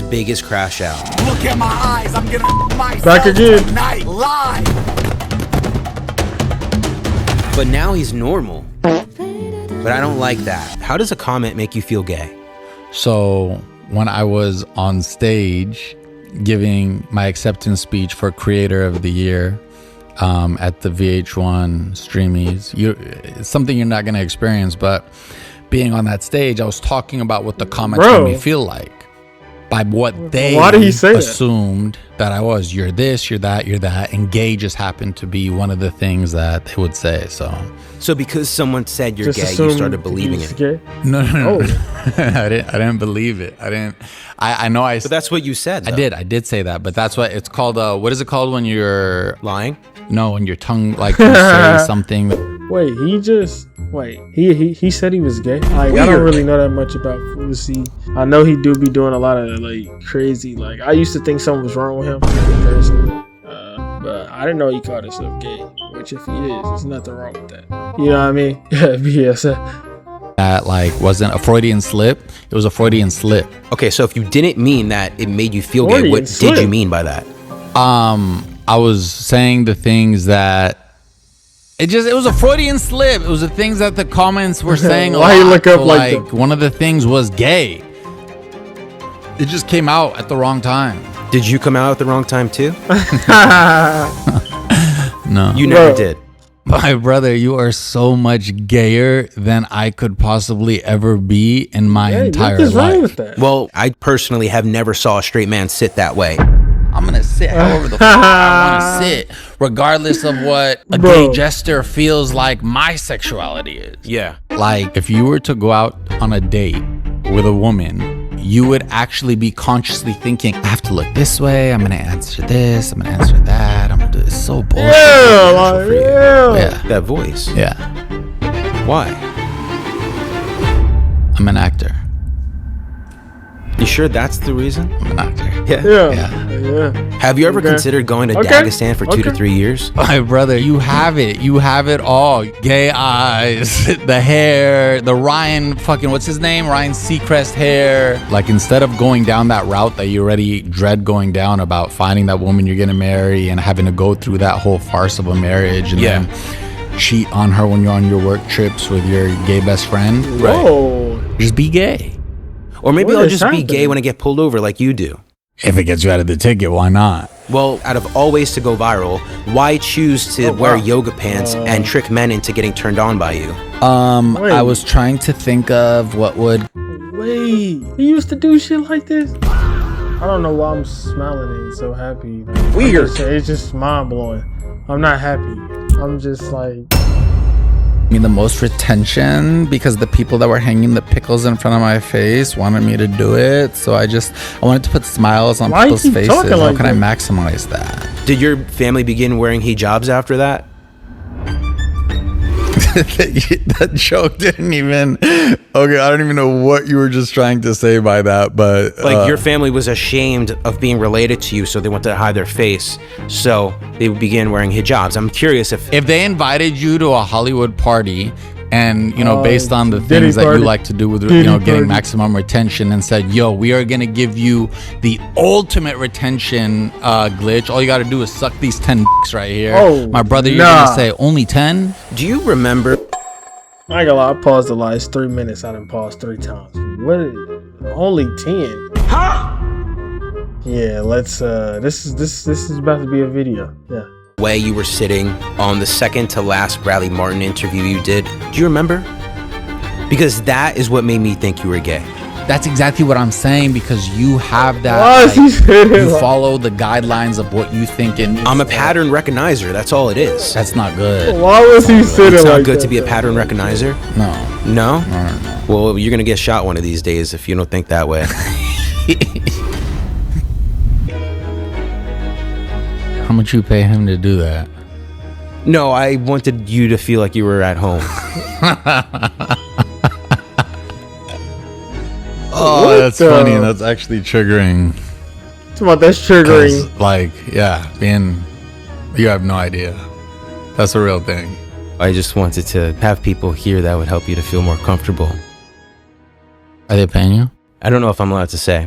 biggest crash out. Look at my eyes, I'm gonna myself Back again. tonight live. But now he's normal. But I don't like that. How does a comment make you feel gay? So when I was on stage giving my acceptance speech for Creator of the Year at the VH1 Streamies, it's something you're not going to experience, but being on that stage, I was talking about what the comments made me feel like. By what they assumed that I was. You're this, you're that, you're that. And gay just happened to be one of the things that they would say. So because someone said you're gay, you started believing it. Gay? No. I didn't believe it. I know I. But that's what you said, though. I did say that. But that's what it's called. What is it called when you're lying? No, when your tongue like you say something. Wait, he said he was gay. Like, I don't really know that much about Fousey. I know he do be doing a lot of like crazy. Like, I used to think something was wrong with him personally, but I didn't know he called himself gay. Which, if he is, there's nothing wrong with that. You know what I mean? Yes. That like wasn't a Freudian slip. It was a Freudian slip. Okay, so if you didn't mean that it made you feel gay, what did you mean by that? I was saying the things that. It was a Freudian slip. It was the things that the comments were saying. Why you look up like that? One of the things was gay. It just came out at the wrong time. Did you come out at the wrong time too? No. You never did. My brother, you are so much gayer than I could possibly ever be in my entire life. Wrong with that? Well, I personally have never saw a straight man sit that way. I'm going to sit however the fuck I want to sit, regardless of what a gay gesture feels like my sexuality is. Yeah. Like, if you were to go out on a date with a woman, you would actually be consciously thinking, I have to look this way, I'm going to answer this, I'm going to answer that, I'm going to do this. So bullshit. Yeah. That voice. Yeah. Why? I'm an actor. You sure that's the reason? I'm an actor. Yeah. Have you ever considered going to Dagestan for 2 to 3 years? My brother, you have it. You have it all. Gay eyes, the hair, the Ryan fucking, what's his name? Ryan Seacrest hair. Like, instead of going down that route that you already dread going down about finding that woman you're going to marry and having to go through that whole farce of a marriage and then cheat on her when you're on your work trips with your gay best friend. Right. Just be gay. Or maybe I'll just be gay when I get pulled over like you do. If it gets you out of the ticket, why not? Well, out of all ways to go viral, why choose to wear yoga pants and trick men into getting turned on by you? I was trying to think of what would... Wait, he used to do shit like this? I don't know why I'm smiling and so happy. Weird. It's just mind-blowing. I'm not happy. I'm just like... the most retention because the people that were hanging the pickles in front of my face wanted me to do it, so I wanted to put smiles on people's faces. How can I maximize that? Did your family begin wearing hijabs after that? That joke didn't even... Okay, I don't even know what you were just trying to say by that, but... Like, your family was ashamed of being related to you, so they wanted to hide their face, so they began wearing hijabs. I'm curious if they invited you to a Hollywood party and, based on the things that you like to do with, getting maximum retention, and said, yo, we are going to give you the ultimate retention glitch. All you got to do is suck these 10 dicks right here. Oh, my brother, you're going to say, only 10? Do you remember? I ain't gonna lie, I paused the last 3 minutes. I done paused 3 times. What? Only 10? Huh? Yeah, let's, this is about to be a video. Yeah. Way you were sitting on the second to last Bradley Martin interview you did. Do you remember? Because that is what made me think you were gay. That's exactly what I'm saying, because you have that. You follow the guidelines of what you think. I'm a pattern recognizer. That's all it is. That's not good. Why was he sitting It's not like good that, to be a pattern recognizer? No. No? No. Well, you're going to get shot one of these days if you don't think that way. How much you pay him to do that? No, I wanted you to feel like you were at home. Oh, that's funny. That's actually triggering. That's triggering. Like, yeah, you have no idea. That's a real thing. I just wanted to have people here that would help you to feel more comfortable. Are they paying you? I don't know if I'm allowed to say.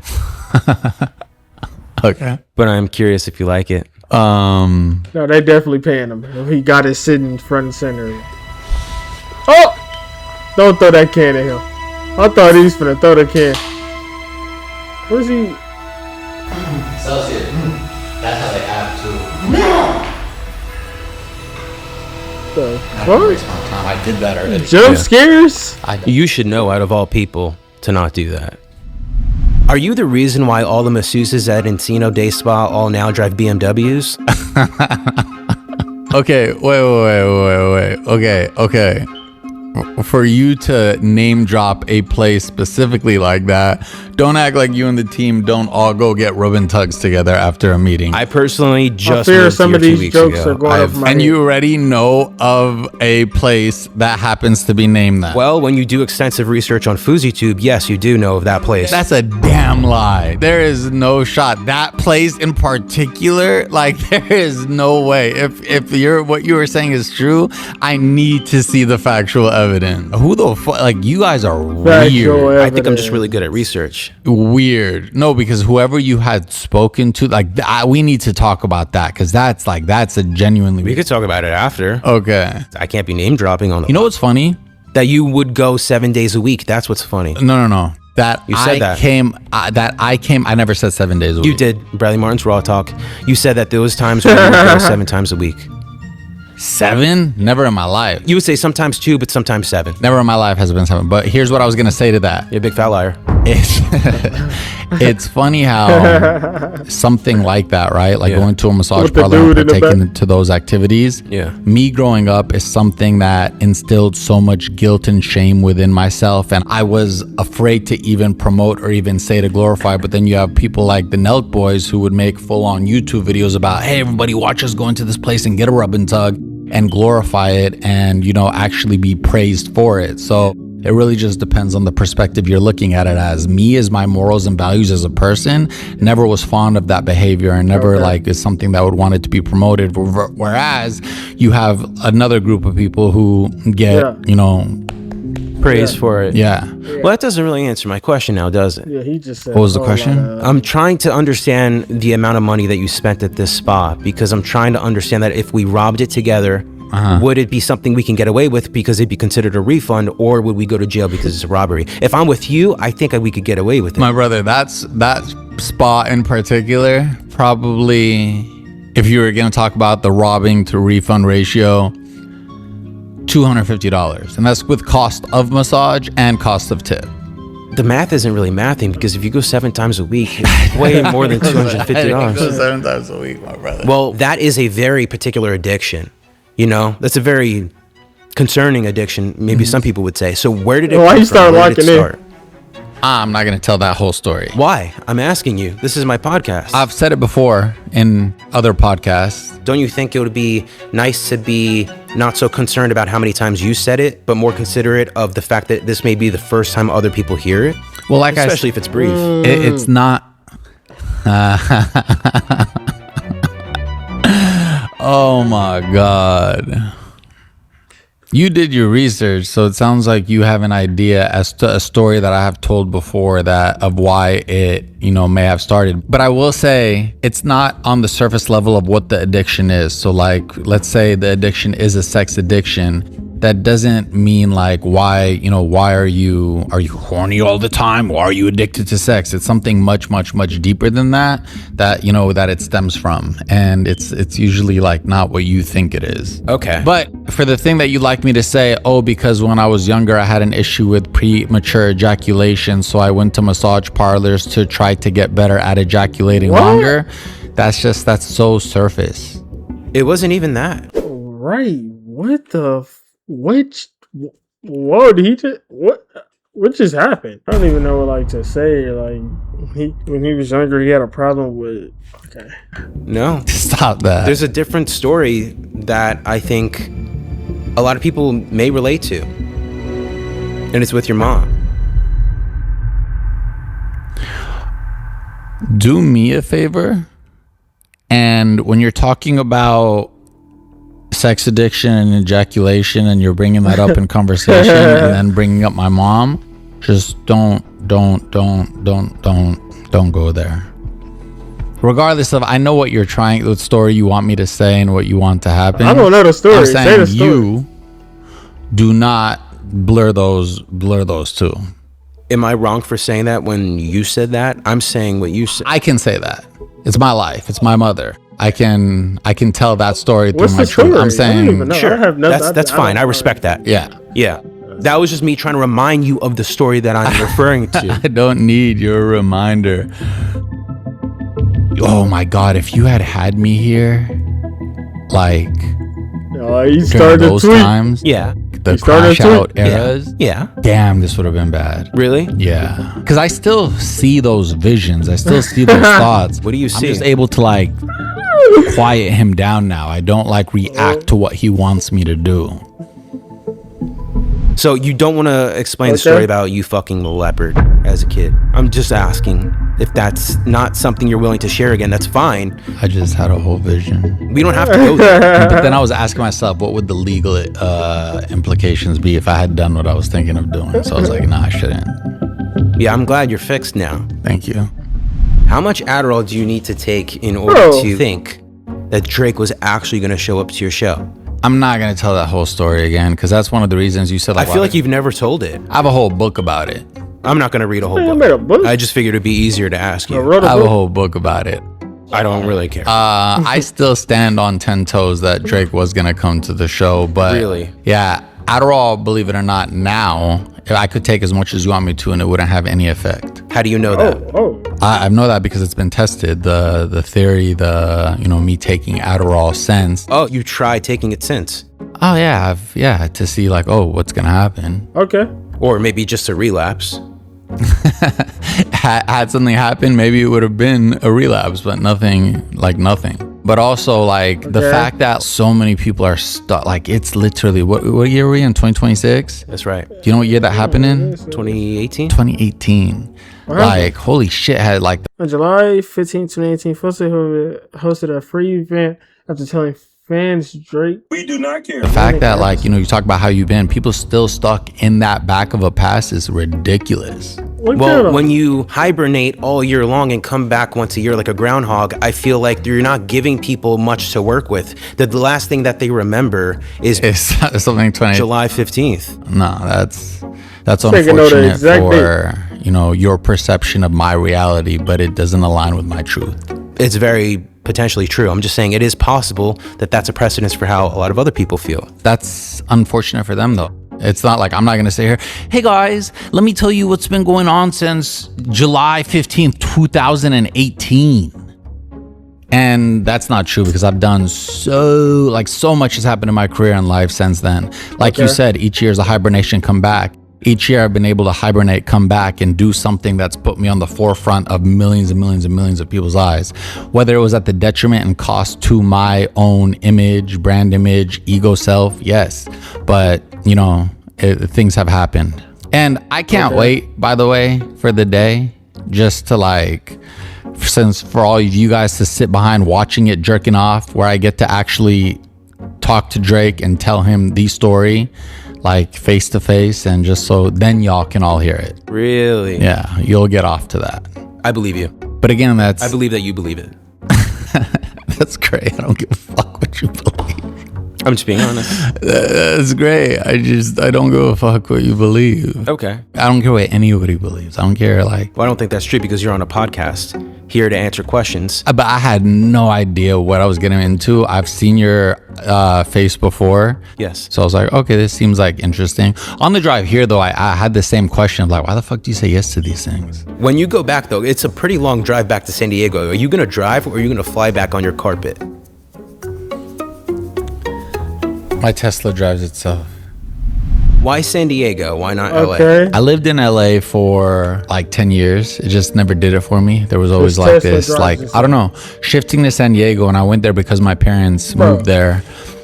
Okay. But I'm curious if you like it. No, they definitely paying him. He got it sitting front and center. Oh! Don't throw that can at him. I thought he was finna throw the can. Where's he? Celsius. That's how they have too. The fuck? I did that already. Jump scares? You should know, out of all people, to not do that. Are you the reason why all the masseuses at Encino Day Spa all now drive BMWs? Okay, wait. Okay. For you to name drop a place specifically like that, don't act like you and the team don't all go get rub tugs together after a meeting. I personally just I fear moved some here of 2 these weeks jokes ago. are going over my And head. you already know of a place that happens to be named that. Well, when you do extensive research on FouseyTube, yes, you do know of that place. That's a damn lie. There is no shot. That place in particular, like, there is no way. If what you were saying is true, I need to see the factual evidence. Who the fuck? Like, you guys are Factual weird. I think I'm just really good at research. Weird. No, because whoever you had spoken to, like, we need to talk about that, because that's a genuinely. We could talk about it after. Okay. I can't be name dropping on the. You know what's funny? That you would go 7 days a week. That's what's funny. No. That You said I that. came. I never said 7 days a week. You did. Bradley Martin's Raw Talk. You said that there was times when you would go 7 times a week. 7? Never in my life. You would say sometimes 2, but sometimes 7. Never in my life has it been 7. But here's what I was gonna say to that. You're a big fat liar. It's funny how something like that, right? Like Yeah. going to a massage With the parlor and dude in the partaking back. into those activities. Yeah. Me growing up is something that instilled so much guilt and shame within myself, and I was afraid to even promote or even say to glorify. But then you have people like the Nelk Boys who would make full-on YouTube videos about, hey, everybody, watch us go into this place and get a rub and tug, and glorify it, and actually be praised for it. So it really just depends on the perspective you're looking at it as. Me, as my morals and values as a person, never was fond of that behavior, and never is something that would want it to be promoted. Whereas you have another group of people who get Praise for it. yeah. Well, that doesn't really answer my question now, does it? Yeah, he just said. What was the a whole question? lot of- I'm trying to understand the amount of money that you spent at this spa, because I'm trying to understand that if we robbed it together, would it be something we can get away with because it'd be considered a refund, or would we go to jail because it's a robbery? If I'm with you, I think we could get away with it. My brother, that spa in particular, probably, if you were going to talk about the robbing to refund ratio, $250, and that's with cost of massage and cost of tip. The math isn't really mathing, because if you go 7 times a week, it's way more than $250. 7 times a week, my brother. Well, that is a very particular addiction. That's a very concerning addiction, maybe some people would say. So where did it Why come you from? start Where did it locking in? start? I'm not going to tell that whole story. Why? I'm asking you. This is my podcast. I've said it before in other podcasts. Don't you think it would be nice to be not so concerned about how many times you said it, but more considerate of the fact that this may be the first time other people hear it? Well, like Especially if it's brief. it's not. Oh my God. You did your research, so it sounds like you have an idea as to a story that I have told before that of why it, may have started. But I will say it's not on the surface level of what the addiction is. So like, let's say the addiction is a sex addiction. That doesn't mean like why are you horny all the time? Why are you addicted to sex? It's something much, much, much deeper than that that it stems from. And it's usually like not what you think it is. Okay. But for the thing that you'd like me to say, because when I was younger, I had an issue with premature ejaculation, so I went to massage parlors to try to get better at ejaculating longer. That's so surface. It wasn't even that. Right. What the? Whoa, did he just, what just happened? I don't even know what to say. Like, when he was younger, he had a problem with, okay. No. Stop that. There's a different story that I think a lot of people may relate to. And it's with your mom. Do me a favor. And when you're talking about sex addiction and ejaculation, and you're bringing that up in conversation and then bringing up my mom, just don't don't go there. Regardless of, I know what you're trying, the story you want me to say and what you want to happen. I don't know the story. I'm Say saying the story. you do not blur those two. Am I wrong for saying that when you said that? I'm saying what you said. I can say that. It's my life. It's my mother. I can tell that story through What's my the story? truth. I'm I don't saying, even know. I Sure, have nothing. that's fine. I respect that. yeah. Yeah. That was just me trying to remind you of the story that I'm referring to. I don't need your reminder. Oh my God, if you had me here, like, Oh, he during started to those tweet. times, Yeah. the started crash to out tweet. eras, Yeah. damn, this would have been bad. Really? Yeah. Because I still see those visions. I still see those thoughts. What do you I'm see? just able to like quiet him down now. I don't like react to what he wants me to do. So you don't want to explain the story about you fucking the leopard as a kid? I'm just asking if that's not something you're willing to share again. That's fine. I just had a whole vision. We don't have to go there. But then I was asking myself, what would the legal implications be if I had done what I was thinking of doing? So I was like, nah, I shouldn't. Yeah, I'm glad you're fixed now. Thank you. How much Adderall do you need to take in order to think that Drake was actually going to show up to your show? I'm not going to tell that whole story again because that's one of the reasons you said, I like, feel like you've never told it. I have a whole book about it. I'm not going to read a whole You made a book. book? I just figured it'd be easier to ask I you. wrote I a have a book. whole book about it. I don't really care. I still stand on 10 toes that Drake was going to come to the show. But Really? Yeah. Adderall, believe it or not, now, if I could take as much as you want me to and it wouldn't have any effect. How do you know that? Oh, I know that because it's been tested. The theory, me taking Adderall since. Oh, you tried taking it since. Oh, yeah. To see like, oh, what's going to happen. okay. Or maybe just a relapse. Had something happened, maybe it would have been a relapse, but nothing. But also like the fact that so many people are stuck, like it's literally, what year are we in, 2026? That's right. Do you know what year that happened in? 2018? 2018. Like, holy shit, had like, On July 15, 2018, Fousey hosted a free event after telling fans Drake. the fact that like, you talk about how you've been, people still stuck in that back of a past is ridiculous. Well, when you hibernate all year long and come back once a year like a groundhog, I feel like you're not giving people much to work with. The last thing that they remember is It's something 20. July 15th. No, that's Taking note of the unfortunate exact for, your perception of my reality, but it doesn't align with my truth. It's very potentially true. I'm just saying it is possible that that's a precedence for how a lot of other people feel. That's unfortunate for them though. It's not like I'm not going to say here, hey guys, let me tell you what's been going on since July 15th, 2018. And that's not true because I've done so much has happened in my career and life since then. Like you said, each year is a hibernation come back. Each year I've been able to hibernate, come back and do something that's put me on the forefront of millions and millions and millions of people's eyes. Whether it was at the detriment and cost to my own image, brand image, ego self, yes. But, things have happened. And I can't wait, by the way, for the day just to for all of you guys to sit behind watching it jerking off where I get to actually talk to Drake and tell him the story face to face, and just so then y'all can all hear it. Really? Yeah, you'll get off to that. I believe you. But again, I believe that you believe it. that's great. I don't give a fuck what you believe. I'm just being honest. That's great. I don't give a fuck what you believe. Okay. I don't care what anybody believes. I don't care Well, I don't think that's true because you're on a podcast here to answer questions. but I had no idea what I was getting into. I've seen your face before. Yes. So I was like, okay, this seems like interesting. On the drive here, though, I had the same question of why the fuck do you say yes to these things? When you go back, though, it's a pretty long drive back to San Diego. Are you going to drive or are you going to fly back on your carpet? My Tesla drives itself. Why San Diego? Why not Okay. LA? I lived in LA for 10 years. It just never did it for me. There was always Tesla this, drives itself. I don't know, shifting to San Diego, and I went there because my parents moved there.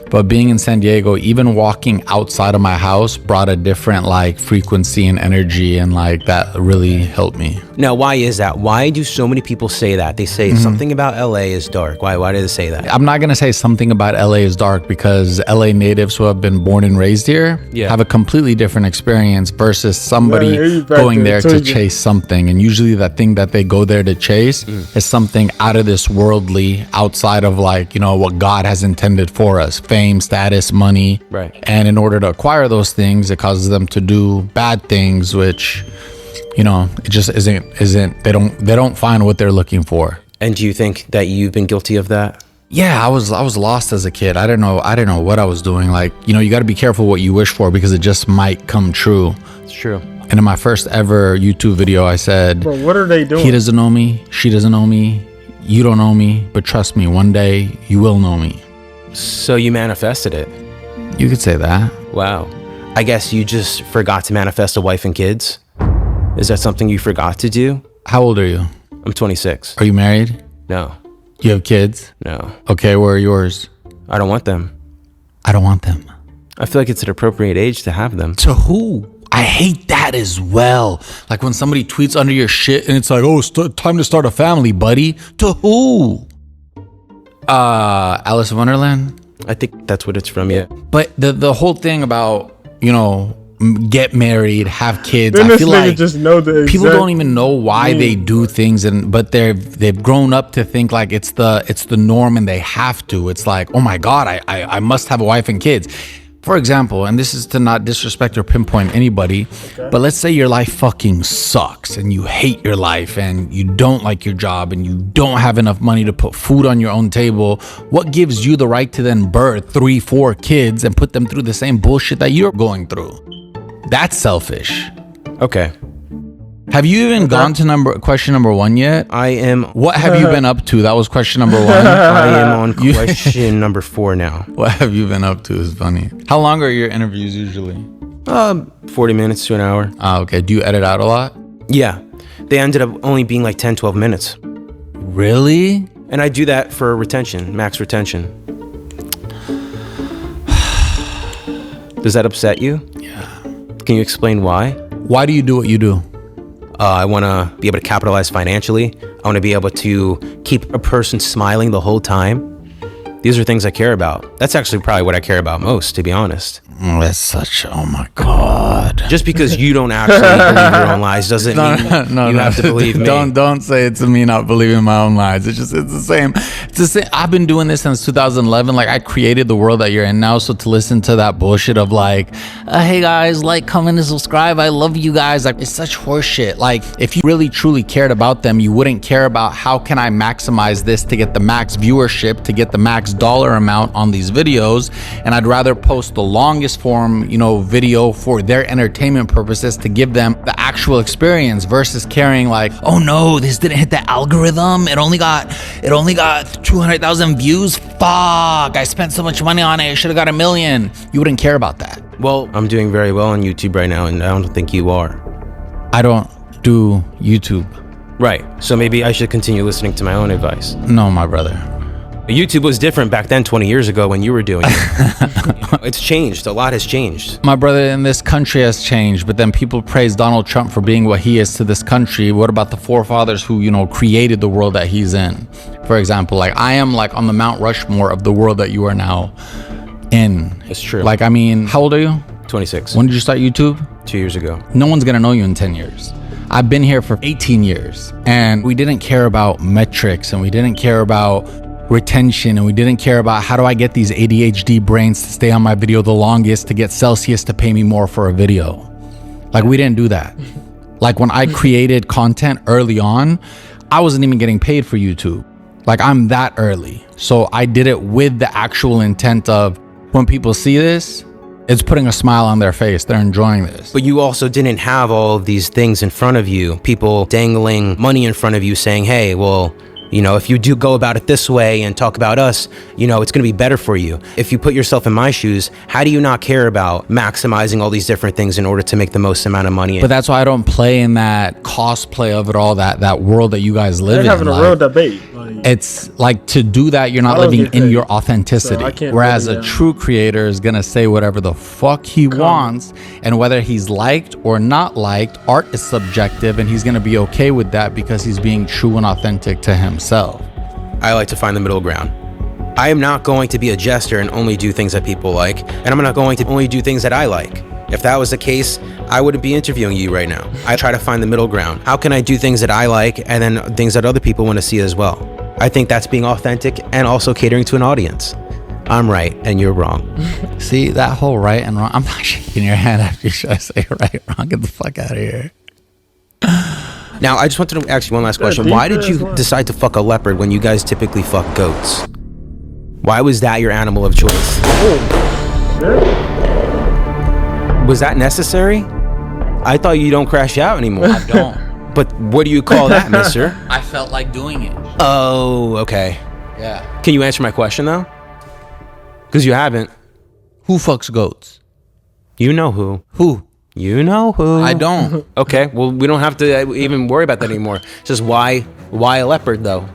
But being in San Diego, even walking outside of my house brought a different frequency and energy, and that really helped me. Now, why is that? Why do so many people say that? They say something about LA is dark. Why do they say that? I'm not going to say something about LA is dark, because LA natives who have been born and raised here have a completely different experience versus somebody going there to chase something. And usually that thing that they go there to chase is something out of this worldly, outside of like, you know, what God has intended for us: fame, status, money. Right. And in order to acquire those things, it causes them to do bad things, which, you know, it just isn't they don't find what they're looking for. And do you think that you've been guilty of that? Yeah, I was lost as a kid. I didn't know what I was doing. Like, you know, you got to be careful what you wish for, because it just might come true. It's true. And in my first ever YouTube video, I said, Bro, what are they doing? He doesn't know me, she doesn't know me, you don't know me, but trust me, one day you will know me. So you manifested it. You could say that. Wow. I guess you just forgot to manifest a wife and kids. Is that something you forgot to do? How old are you? I'm 26. Are you married? No. You have kids? No. Okay, where are yours? I don't want them. I don't want them. I feel like it's an appropriate age to have them. To who? I hate that as well. Like when somebody tweets under your shit and it's like, oh, time to start a family, buddy. To who? Alice in Wonderland? I think that's what it's from, yeah. But the whole thing about, you know, get married, have kids, Then I this feel nigga like just know the people exact don't even know why they do things, but they've grown up to think like it's the norm and they have to. It's like, oh my God, I must have a wife and kids. For example, and this is to not disrespect or pinpoint anybody, but let's say your life fucking sucks and you hate your life and you don't like your job and you don't have enough money to put food on your own table. What gives you the right to then birth 3-4 kids and put them through the same bullshit that you're going through? That's selfish. Okay. Have you even gone to question number 1 yet? I am. What have you been up to? That was question number 1. I am on question number 4 now. What have you been up to is funny. How long are your interviews usually? 40 minutes to an hour. Okay. Do you edit out a lot? Yeah. They ended up only being like 10, 12 minutes. Really? And I do that for retention, max retention. Does that upset you? Yeah. Can you explain why? Why do you do what you do? I want to be able to capitalize financially. I want to be able to keep a person smiling the whole time. These are things I care about. That's actually probably what I care about most, to be honest. That's such, oh my God. Just because you don't actually believe your own lies doesn't mean you have to believe me. Don't say it's me not believing my own lies. It's the same. It's the same. I've been doing this since 2011. Like, I created the world that you're in now. So to listen to that bullshit of like, hey guys, like, comment and subscribe. I love you guys. Like, it's such horseshit. Like, if you really truly cared about them, you wouldn't care about how can I maximize this to get the max viewership, to get the max dollar amount on these videos. And I'd rather post the longest form, you know, video for their entertainment purposes to give them the actual experience versus caring like, oh no, this didn't hit the algorithm. It only got 200,000 views. Fuck, I spent so much money on it. I should have got 1 million. You wouldn't care about that. Well, I'm doing very well on YouTube right now, and I don't think you are. I don't do YouTube. Right. So maybe I should continue listening to my own advice. No, my brother. YouTube was different back then, 20 years ago when you were doing it. It's changed. A lot has changed. My brother, in this country has changed, but then people praise Donald Trump for being what he is to this country. What about the forefathers who, you know, created the world that he's in? For example, like I am like on the Mount Rushmore of the world that you are now in. It's true. Like, I mean, how old are you? 26. When did you start YouTube? 2 years ago. No one's gonna know you in 10 years. I've been here for 18 years and we didn't care about metrics and we didn't care about retention and we didn't care about how do I get these ADHD brains to stay on my video the longest to get Celsius to pay me more for a video. Like, we didn't do that. Like, when I created content early on, I wasn't even getting paid for YouTube. Like, I'm that early. So I did it with the actual intent of when people see this, it's putting a smile on their face. They're enjoying this. But you also didn't have all of these things in front of you, people dangling money in front of you saying, hey, well, You know, if you do go about it this way and talk about us, you know, it's going to be better for you. If you put yourself in my shoes, how do you not care about maximizing all these different things in order to make the most amount of money? But that's why I don't play in that cosplay of it all, that world that you guys live in. They're having a real debate. It's like, to do that, you're not living in your authenticity. So whereas a true creator is going to say whatever the fuck he wants, and whether he's liked or not liked, art is subjective, and he's going to be okay with that because he's being true and authentic to himself. I like to find the middle ground. I am not going to be a jester and only do things that people like, and I'm not going to only do things that I like. If that was the case, I wouldn't be interviewing you right now. I try to find the middle ground. How can I do things that I like and then things that other people want to see as well? I think that's being authentic and also catering to an audience. I'm right and you're wrong. See, that whole right and wrong, I'm not shaking your hand after you try to say right, wrong. Get the fuck out of here. Now, I just wanted to ask you one last question. Why did you decide to fuck a leopard when you guys typically fuck goats? Why was that your animal of choice? Was that necessary? I thought you don't crash out anymore. I don't. But what do you call that, mister? I felt like doing it. Oh, okay. Yeah. Can you answer my question, though? Because you haven't. Who fucks goats? You know who. Who? You know who. I don't. Okay, well, we don't have to even worry about that anymore. It's just why a leopard, though?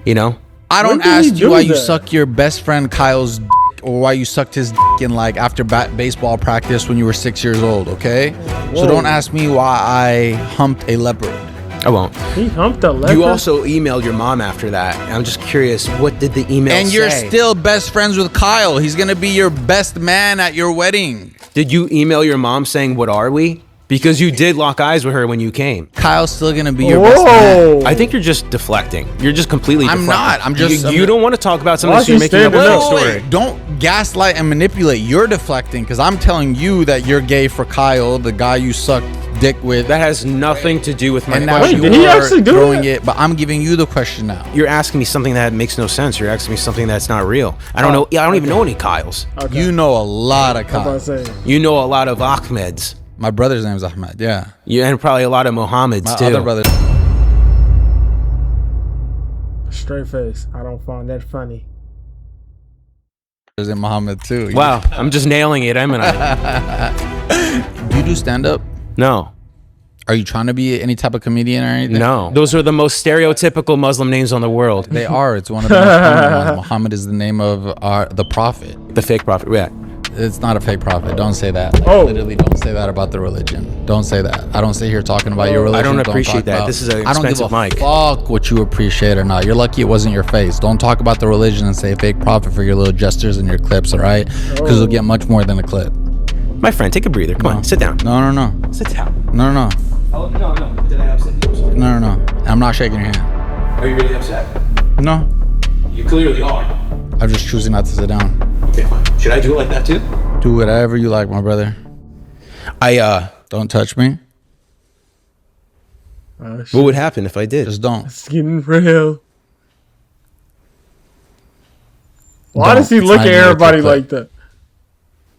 You know? I don't ask you why you suck your best friend Kyle's dick, or why you sucked his dick in, like, after baseball practice when you were 6 years old, okay? Whoa. So don't ask me why I humped a leopard. I won't. He humped a leopard? You also emailed your mom after that. I'm just curious, what did the email say? And you're still best friends with Kyle. He's going to be your best man at your wedding. Did you email your mom saying, what are we? Because you did lock eyes with her when you came. Kyle's still going to be your best man. I think you're just deflecting. You're just completely deflecting. I'm not. I'm just... You don't want to talk about something, so you're making up a story. Wait. Don't gaslight and manipulate. You're deflecting because I'm telling you that you're gay for Kyle, the guy you sucked dick with. That has nothing to do with my and now question. Wait, did he actually do throwing it? But I'm giving you the question now. You're asking me something that makes no sense. You're asking me something that's not real. I don't know. I don't even know any Kyles. Okay. You know a lot of Kyles. You know a lot of Ahmeds. My brother's name is Ahmed. Yeah. You and probably a lot of Mohammeds my too. Other brother. Straight face. I don't find that funny. There's a Mohammed too. Wow, I'm just nailing it, am I? Do you do stand up? No. Are you trying to be any type of comedian or anything? No. Those are the most stereotypical Muslim names on the world. They are. It's one of the most common ones. Muhammad is the name of the prophet. The fake prophet. Yeah. It's not a fake prophet. Don't say that. Oh. Literally, don't say that about the religion. Don't say that. I don't sit here talking about your religion. I don't appreciate that. This is an expensive mic. I don't give a fuck what you appreciate or not. You're lucky it wasn't your face. Don't talk about the religion and say fake prophet for your little gestures and your clips, all right? Because you'll get much more than a clip. My friend, take a breather. Come on, sit down. No. Sit down. No. Oh, no. Did I upset you? No. I'm not shaking your hand. Are you really upset? No. You clearly are. I'm just choosing not to sit down. Okay, fine. Should I do it like that too? Do whatever you like, my brother. Don't touch me. What would happen if I did? Just don't. It's getting real. Why does he look at everybody like that?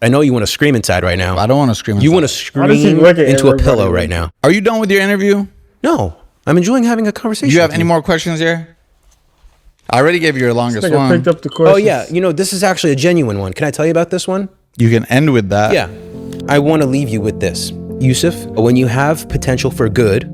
I know you want to scream inside right now. I don't want to scream inside. You want to scream into a pillow right now. Are you done with your interview? No. I'm enjoying having a conversation. Do you have any more questions here? I already gave you your longest one. Picked up the questions. Oh, yeah. You know, this is actually a genuine one. Can I tell you about this one? You can end with that. Yeah. I want to leave you with this. Yusuf, when you have potential for good,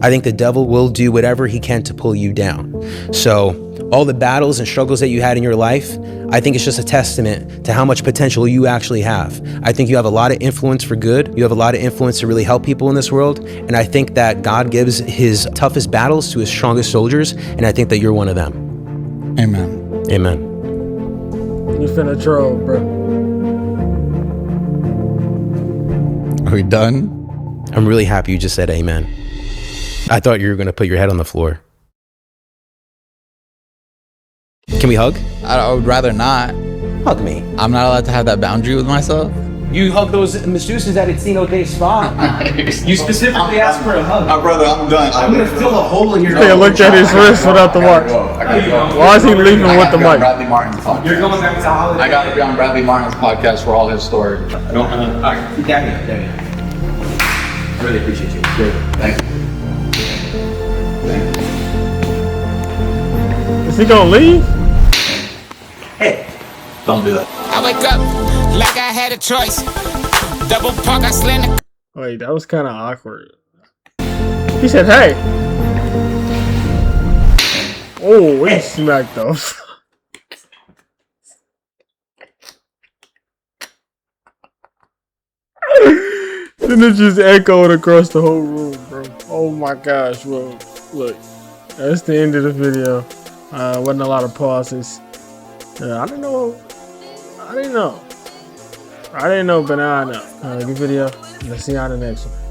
I think the devil will do whatever he can to pull you down. So all the battles and struggles that you had in your life, I think it's just a testament to how much potential you actually have. I think you have a lot of influence for good. You have a lot of influence to really help people in this world. And I think that God gives his toughest battles to his strongest soldiers. And I think that you're one of them. Amen. Amen. You finna troll, bro. Are we done? I'm really happy you just said amen. I thought you were going to put your head on the floor. Can we hug? I would rather not. Hug me. I'm not allowed to have that boundary with myself. You hug those masseuses at Encino Day Spa. You specifically asked for a hug. Brother, I'm done. I'm going to fill a hole in your They looked at his wrist without the watch. Why is he leaving with the mic? Bradley Martin's podcast. You're going back to holiday. I got to be on Bradley Martin's podcast for all his stories. All right, damn you. I really appreciate you. Thank you. He gonna leave? Hey, don't do that. I wake up like I had a choice. Double park, I slam. Wait, that was kind of awkward. He said, "Hey." Oh, he smacked off. Then it just echoed across the whole room, bro. Oh my gosh, bro. Look, that's the end of the video. Wasn't a lot of pauses. I didn't know, but now I know. Good video. Let's see you on the next one.